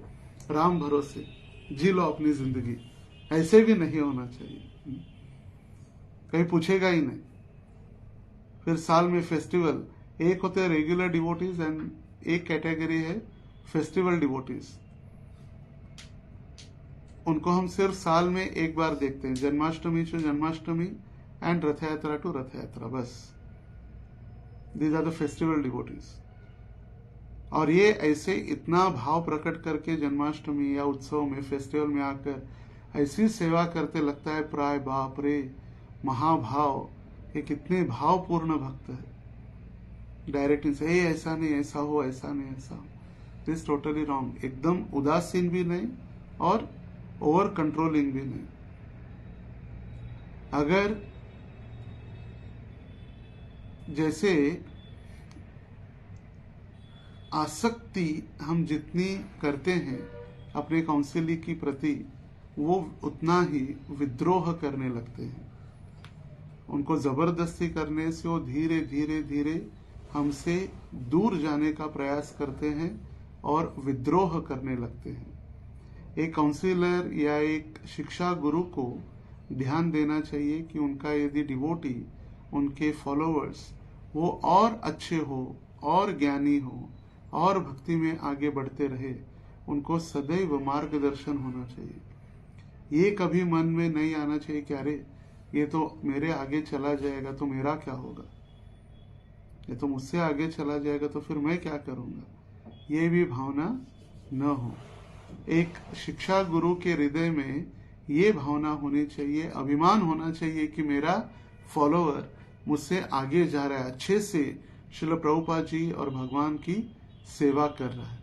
राम भरोसे जी लो अपनी जिंदगी, ऐसे भी नहीं होना चाहिए। कहीं पूछेगा ही नहीं। फिर साल में फेस्टिवल, एक होते हैं रेगुलर डिवोटीज एंड एक कैटेगरी है फेस्टिवल डिवोटीज। उनको हम सिर्फ साल में एक बार देखते हैं, जन्माष्टमी टू जन्माष्टमी एंड रथ यात्रा टू रथ यात्रा, बस। These are the festival devotees. और ये ऐसे इतना भाव प्रकट करके जन्माष्टमी या उत्सव में, फेस्टिवल में आकर ऐसी सेवा करते, लगता है प्राय बाप रे महाभाव, ये कितने भावपूर्ण भक्त है। डायरेक्टली से ऐसा नहीं ऐसा हो, ऐसा नहीं ऐसा हो, दिस टोटली रॉन्ग। एकदम उदासीन भी नहीं और ओवर कंट्रोलिंग भी नहीं। अगर जैसे आसक्ति हम जितनी करते हैं अपने काउंसिलिंग की प्रति, वो उतना ही विद्रोह करने लगते हैं। उनको जबरदस्ती करने से वो धीरे धीरे धीरे हमसे दूर जाने का प्रयास करते हैं और विद्रोह करने लगते हैं। एक काउंसिलर या एक शिक्षा गुरु को ध्यान देना चाहिए कि उनका यदि डिवोटी, उनके फॉलोअर्स वो और अच्छे हो, और ज्ञानी हो, और भक्ति में आगे बढ़ते रहे, उनको सदैव मार्गदर्शन होना चाहिए। ये कभी मन में नहीं आना चाहिए कि अरे ये तो मेरे आगे चला जाएगा तो मेरा क्या होगा, ये तो मुझसे आगे चला जाएगा तो फिर मैं क्या करूंगा। ये भी भावना न हो। एक शिक्षा गुरु के हृदय में ये भावना होनी चाहिए, अभिमान होना चाहिए कि मेरा फॉलोअर मुझसे आगे जा रहा है, अच्छे से श्रील प्रभुपाद जी और भगवान की सेवा कर रहा है।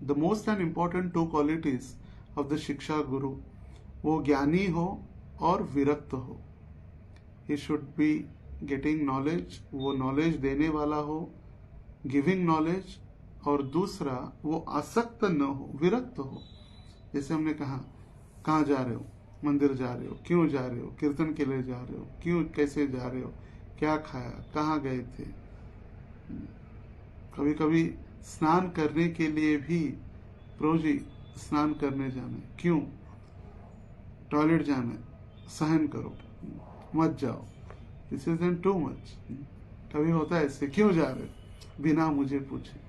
The most and important two qualities of the शिक्षा गुरु, वो ज्ञानी हो और विरक्त हो। He should be getting knowledge, वो नॉलेज देने वाला हो, गिविंग नॉलेज। और दूसरा, वो आसक्त न हो, विरक्त हो। जैसे हमने कहा, कहाँ जा रहे हो, मंदिर जा रहे हो, क्यों जा रहे हो, कीर्तन के लिए जा रहे हो, क्यों, कैसे जा रहे हो, क्या खाया, कहाँ गए थे। कभी कभी स्नान करने के लिए भी, प्रभु जी स्नान करने जाना है, क्यों, टॉयलेट जाना है, सहन करो, मत जाओ, दिस इज टू मच। कभी होता है ऐसे, क्यों जा रहे हो, बिना मुझे पूछे।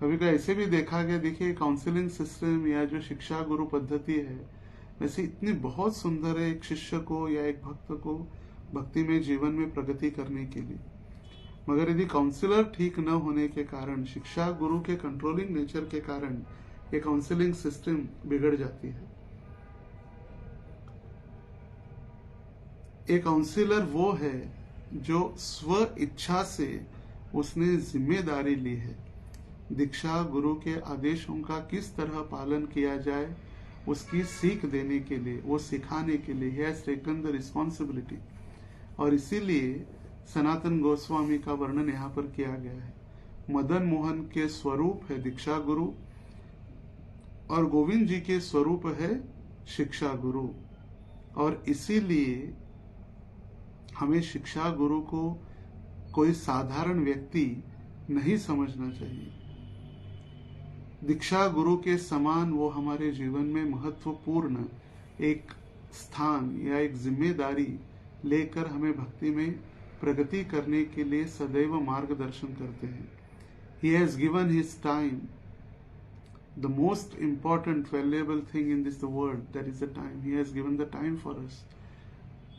कभी कभी ऐसे भी देखा गया, देखिए काउंसलिंग सिस्टम या जो शिक्षा गुरु पद्धति है, वैसे इतनी बहुत सुंदर है एक शिष्य को या एक भक्त को भक्ति में, जीवन में प्रगति करने के लिए। मगर यदि काउंसलर ठीक न होने के कारण, शिक्षा गुरु के कंट्रोलिंग नेचर के कारण ये काउंसलिंग सिस्टम बिगड़ जाती है। एक काउंसलर वो है जो स्व इच्छा से उसने जिम्मेदारी ली है, दीक्षा गुरु के आदेशों का किस तरह पालन किया जाए उसकी सीख देने के लिए, वो सिखाने के लिए, he has taken the responsibility। और इसीलिए सनातन गोस्वामी का वर्णन यहाँ पर किया गया है। मदन मोहन के स्वरूप है दीक्षा गुरु और गोविंद जी के स्वरूप है शिक्षा गुरु। और इसीलिए हमें शिक्षा गुरु को कोई साधारण व्यक्ति नहीं समझना चाहिए। दीक्षा गुरु के समान वो हमारे जीवन में महत्वपूर्ण एक स्थान या एक जिम्मेदारी लेकर हमें भक्ति में प्रगति करने के लिए सदैव मार्गदर्शन करते हैं। He has given his time, the most important valuable thing in this world, that is the time. He has given the time for us।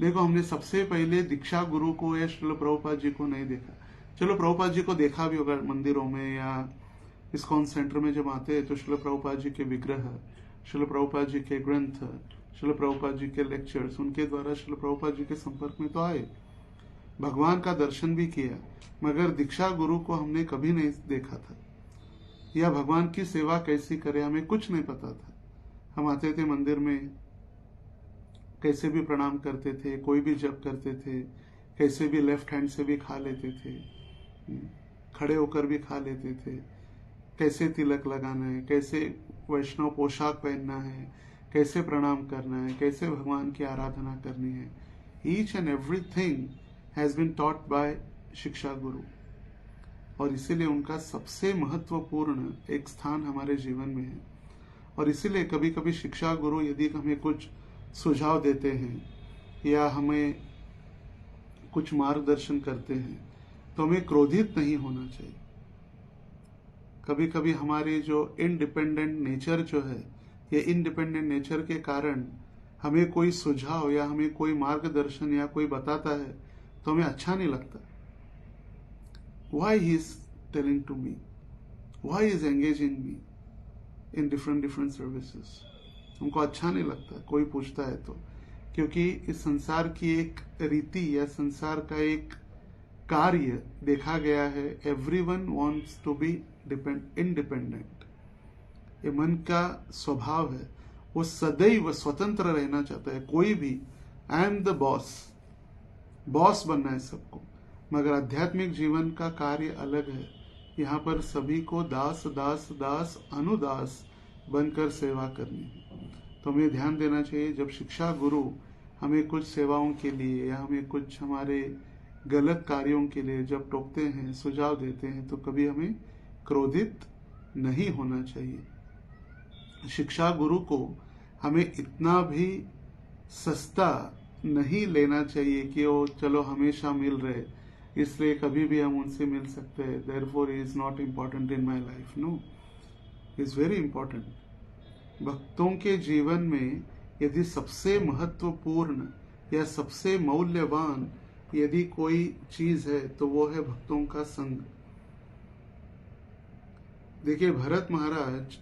देखो, हमने सबसे पहले दीक्षा गुरु को या श्रील प्रभुपाद जी को नहीं देखा। चलो प्रभुपाद जी को देखा भी होगा मंदिरों में या इस्कॉन सेंटर में जब आते हैं तो श्रील प्रभुपाद जी के विग्रह, श्रील प्रभुपाद जी के ग्रंथ, श्रील प्रभुपाद जी के लेक्चर्स, उनके द्वारा श्रील प्रभुपाद जी के संपर्क में तो आए, भगवान का दर्शन भी किया। मगर दीक्षा गुरु को हमने कभी नहीं देखा था, या भगवान की सेवा कैसी करे हमें कुछ नहीं पता था। हम आते थे मंदिर में, कैसे भी प्रणाम करते थे, कोई भी जप करते थे, कैसे भी लेफ्ट हैंड से भी खा लेते थे, खड़े होकर भी खा लेते थे, कैसे तिलक लगाना है, कैसे वैष्णव पोशाक पहनना है, कैसे प्रणाम करना है, कैसे भगवान की आराधना करनी है। Each and everything has been taught by shiksha guru, और इसीलिए उनका सबसे महत्वपूर्ण एक स्थान हमारे जीवन में है। और इसीलिए कभी कभी शिक्षा गुरु यदि हमें कुछ सुझाव देते हैं या हमें कुछ मार्गदर्शन करते हैं तो हमें क्रोधित नहीं होना चाहिए। कभी कभी हमारी जो इंडिपेंडेंट नेचर जो है, ये इंडिपेंडेंट नेचर के कारण हमें कोई सुझाव या हमें कोई मार्गदर्शन या कोई बताता है तो हमें अच्छा नहीं लगता। Why he is telling to me? Why he is engaging me in different services? हमको अच्छा नहीं लगता कोई पूछता है तो, क्योंकि इस संसार की एक रीति या संसार का एक कार्य देखा गया है, everyone wants to be independent. ये मन का स्वभाव है, वो सदैव स्वतंत्र रहना चाहता है। कोई भी आई एम द बॉस बनना है सबको, मगर आध्यात्मिक जीवन का कार्य अलग है। यहाँ पर सभी को दास दास दास अनुदास बनकर सेवा करनी है। तो हमें ध्यान देना चाहिए, जब शिक्षा गुरु हमें कुछ सेवाओं के लिए या हमें कुछ हमारे गलत कार्यों के लिए जब टोकते हैं, सुझाव देते हैं, तो कभी हमें क्रोधित नहीं होना चाहिए। शिक्षा गुरु को हमें इतना भी सस्ता नहीं लेना चाहिए कि वो चलो हमेशा मिल रहे, इसलिए कभी भी हम उनसे मिल सकते हैं, therefore he is not important in my life. No, he is very important. भक्तों के जीवन में यदि सबसे महत्वपूर्ण या सबसे मूल्यवान यदि कोई चीज है तो वो है भक्तों का संग। देखिए, भरत महाराज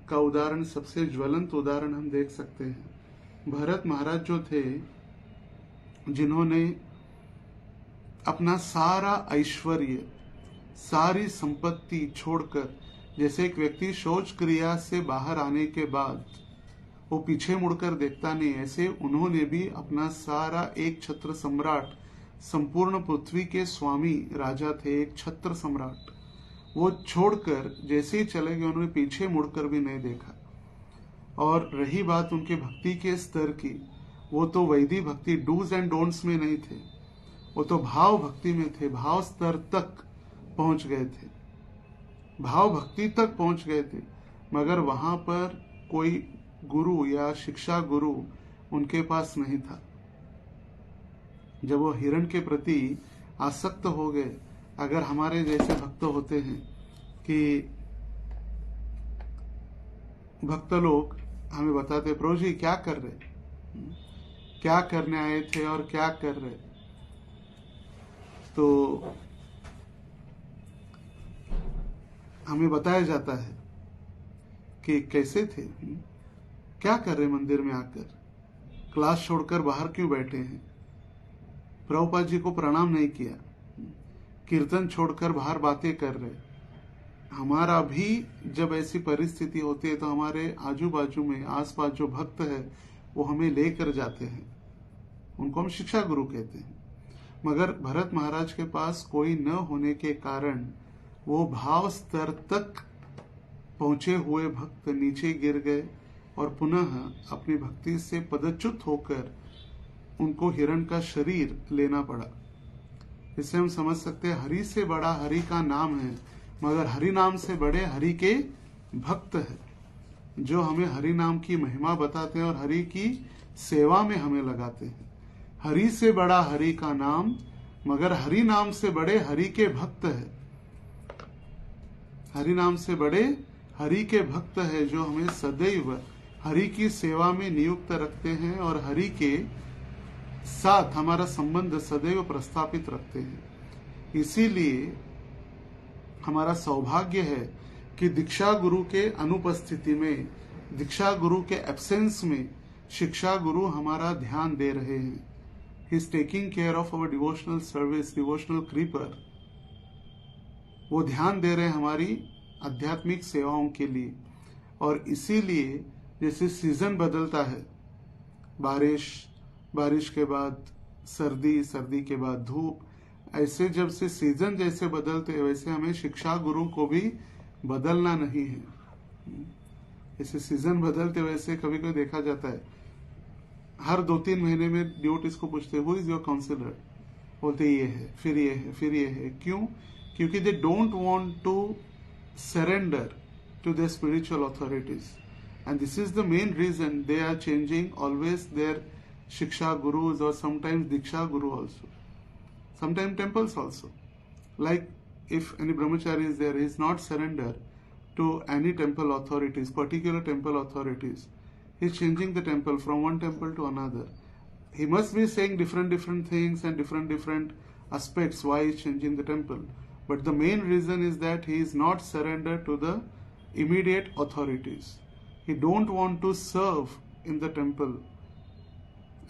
का उदाहरण, सबसे ज्वलंत उदाहरण हम देख सकते हैं। भरत महाराज जो थे, जिन्होंने अपना सारा ऐश्वर्य, सारी संपत्ति छोड़कर, जैसे एक व्यक्ति शौच क्रिया से बाहर आने के बाद वो पीछे मुड़कर देखता नहीं, ऐसे उन्होंने भी अपना सारा, एक छत्र सम्राट, संपूर्ण पृथ्वी के स्वामी राजा थे, एक छत्र सम्राट, वो छोड़कर जैसे ही चले गए, उन्होंने पीछे मुड़कर भी नहीं देखा। और रही बात उनके भक्ति के स्तर की, वो तो वैदिक भक्ति डूज एंड डोंट्स में नहीं थे, वो तो भाव भक्ति में थे, भाव स्तर तक पहुंच गए थे, भाव भक्ति तक पहुंच गए थे, मगर वहां पर कोई गुरु या शिक्षा गुरु उनके पास नहीं था। जब वो हिरण के प्रति आसक्त हो गए, अगर हमारे जैसे भक्त होते हैं कि भक्त लोग हमें बताते, प्रभु जी क्या कर रहे, क्या करने आए थे और क्या कर रहे, तो हमें बताया जाता है कि कैसे थे, क्या कर रहे मंदिर में आकर, क्लास छोड़कर बाहर क्यों बैठे हैं, प्रभुपाद जी को प्रणाम नहीं किया, कीर्तन छोड़कर बाहर बातें कर रहे। हमारा भी जब ऐसी परिस्थिति होती है तो हमारे आजू बाजू में आसपास जो भक्त है वो हमें लेकर जाते हैं, उनको हम शिक्षा गुरु कहते हैं। मगर भरत महाराज के पास कोई न होने के कारण वो भाव स्तर तक पहुंचे हुए भक्त नीचे गिर गए और पुनः अपनी भक्ति से पदच्युत होकर उनको हिरण का शरीर लेना पड़ा। इससे हम समझ सकते हैं, हरि से बड़ा हरि का नाम है, मगर हरि नाम से बड़े हरि के भक्त है, जो हमें हरि नाम की महिमा बताते हैं और हरि की सेवा में हमें लगाते हैं। हरि से बड़ा हरि का नाम, मगर हरि नाम से बड़े हरि के भक्त है। हरि नाम से बड़े हरि के भक्त है, जो हमें सदैव हरि की सेवा में नियुक्त रखते हैं और हरि के साथ हमारा संबंध सदैव प्रस्थापित रखते हैं। इसीलिए हमारा सौभाग्य है कि दीक्षा गुरु के अनुपस्थिति में, दीक्षा गुरु के एब्सेंस में शिक्षा गुरु हमारा ध्यान दे रहे हैं। He is taking care of our devotional service, devotional creeper. वो ध्यान दे रहे हैं हमारी आध्यात्मिक सेवाओं के लिए। और इसीलिए जैसे सीजन बदलता है, बारिश के बाद सर्दी, सर्दी के बाद धूप, ऐसे जब से सीजन जैसे बदलते हैं, वैसे हमें शिक्षा गुरु को भी बदलना नहीं है। जैसे सीजन बदलते वैसे कभी कभी देखा जाता है, हर 2-3 महीने में डिवोटीज को पूछते हैं, हु इज योर काउंसिलर, बोलते ये है, फिर ये है, फिर ये है। क्यों? क्योंकि they don't want to surrender to their spiritual authorities, and this is the main reason they are changing always their shiksha gurus or sometimes diksha guru also, sometimes temples also. Like if any brahmachari is there, he is not surrender to any temple authorities, particular temple authorities, he is changing the temple from one temple to another. He must be saying different things and different aspects why he is changing the temple, but the main reason is that he is not surrendered to the immediate authorities. He don't want to serve in the temple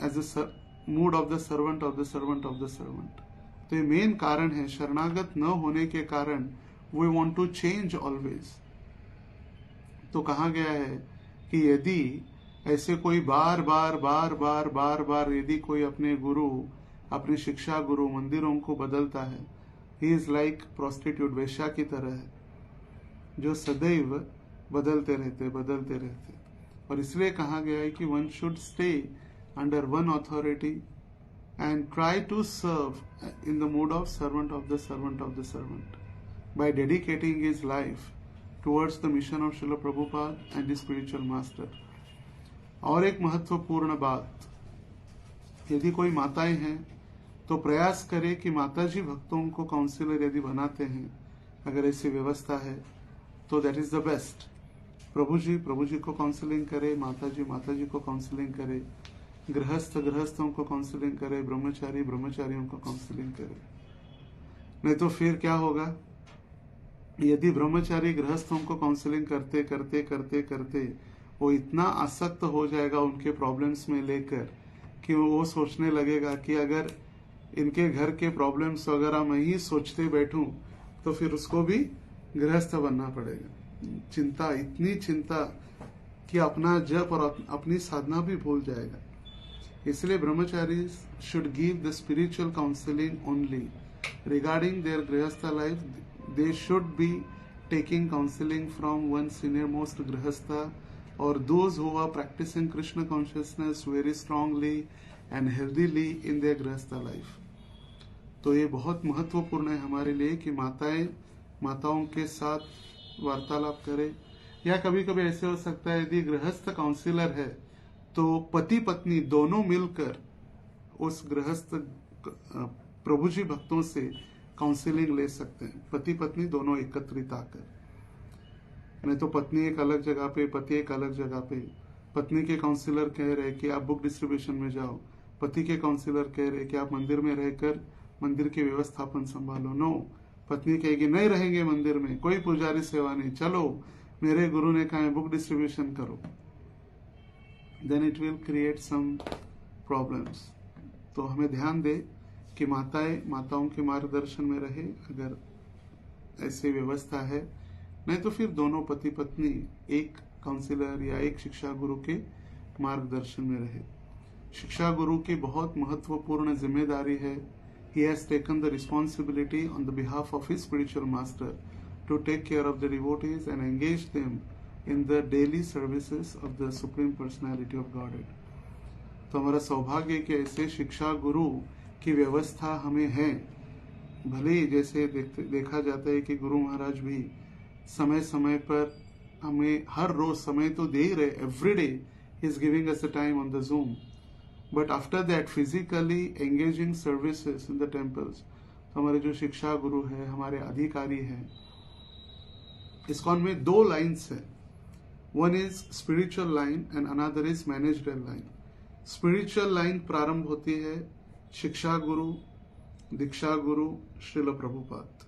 as a mood of the servant of the servant of the servant. तो ये main कारण है, शरणागत न होने के कारण we want to change always. तो कहा गया है कि यदि ऐसे कोई बार बार यदि कोई अपने गुरु, अपने शिक्षा गुरु, मंदिरों को बदलता है, he is like prostitute, वेश्या की तरह है, जो सदैव बदलते रहते। और इसलिए कहा गया है कि one should stay under one authority and try to serve in the mood of servant of the servant of the servant by dedicating his life towards the mission of Srila Prabhupada and the spiritual master. और एक महत्वपूर्ण बात, यदि कोई माताएं हैं तो प्रयास करे कि माताजी भक्तों को काउंसिलर यदि बनाते हैं, अगर ऐसी व्यवस्था है तो दैट इज द बेस्ट। प्रभु जी को काउंसलिंग करे, माताजी को काउंसलिंग करे, गृहस्थों को काउंसलिंग करे, ब्रह्मचारियों को काउंसलिंग करे। नहीं तो फिर क्या होगा, यदि ब्रह्मचारी गृहस्थों को काउंसलिंग करते वो इतना आसक्त हो जाएगा उनके प्रॉब्लम्स में लेकर कि वो सोचने लगेगा कि अगर इनके घर के प्रॉब्लम्स वगैरह मैं ही सोचते बैठूं तो फिर उसको भी गृहस्थ बनना पड़ेगा। इतनी चिंता कि अपना जप और अपनी साधना भी भूल जाएगा। इसलिए brahmachari should give the spiritual counselling only regarding their grihastha life. They should be taking counselling from one senior most grihastha और those who are practising Krishna consciousness very strongly and healthily in their grihastha life. तो ये बहुत महत्वपूर्ण है हमारे लिए कि माताओं के साथ वार्तालाप करे। या कभी कभी ऐसे हो सकता है यदि गृहस्थ काउंसिलर है तो पति पत्नी दोनों मिलकर उस गृहस्थ प्रभु जी भक्तों से काउंसिलिंग ले सकते हैं, पति पत्नी दोनों एकत्रित आकर। नहीं तो पत्नी एक अलग जगह पे, पति एक अलग जगह पे, पत्नी के काउंसिलर कह रहे कि आप बुक डिस्ट्रीब्यूशन में जाओ, पति के काउंसिलर कह रहे कि आप मंदिर में रहकर मंदिर की व्यवस्थापन संभालो। नो, पत्नी कहेगी नहीं रहेंगे मंदिर में, कोई पुजारी सेवा नहीं, चलो मेरे गुरु ने कहा बुक डिस्ट्रीब्यूशन करो। Then it will create some problems. तो हमें ध्यान दे कि माताओं के मार्गदर्शन में रहे अगर ऐसी व्यवस्था है। नहीं तो फिर दोनों पति पत्नी एक काउंसिलर या एक शिक्षा गुरु के मार्गदर्शन में रहे। शिक्षा गुरु की बहुत महत्वपूर्ण जिम्मेदारी है। He has taken the responsibility on the behalf of his spiritual master to take care of the devotees and engage them in the daily services of the Supreme Personality of Godhead. तो हमारा सौभाग्य है कि ऐसे शिक्षा गुरु की व्यवस्था हमें है। भले ही जैसे देखा जाता है कि गुरु महाराज भी समय समय पर हमें हर रोज समय तो दे ही रहे, every day he is giving us a time on the Zoom. But after that physically engaging services in the temples, तो हमारे जो शिक्षा गुरु है, हमारे अधिकारी हैं, इस्कॉन में 2 लाइन्स है। One is spiritual line and another is managerial line. Spiritual line प्रारंभ होती है शिक्षा गुरु, दीक्षा गुरु, श्रील प्रभुपाद,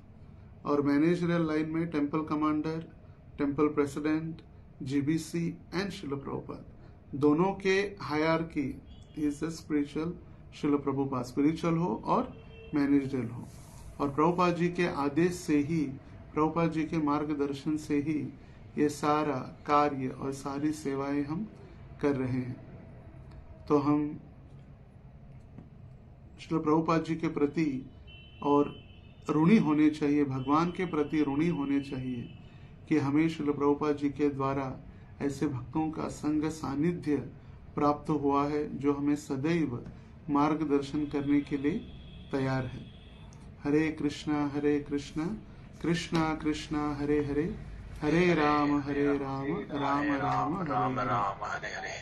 और मैनेजरियल लाइन में temple commander, temple president, GBC and Srila Prabhupada. दोनों के hierarchy is spiritual Srila Prabhupada, spiritual हो और मैनेजरियल हो। और प्रभुपाद जी के आदेश से ही, प्रभुपाद जी के मार्गदर्शन से ही ये सारा कार्य और सारी सेवाएं हम कर रहे हैं। तो हम श्रील प्रभुपाद जी के प्रति और ऋणी होने चाहिए, भगवान के प्रति ऋणी होने चाहिए कि हमें श्रील प्रभुपाद जी के द्वारा ऐसे भक्तों का संग सानिध्य प्राप्त हुआ है जो हमें सदैव मार्गदर्शन करने के लिए तैयार है। हरे कृष्णा कृष्णा कृष्णा हरे हरे, हरे राम राम राम राम हरे हरे।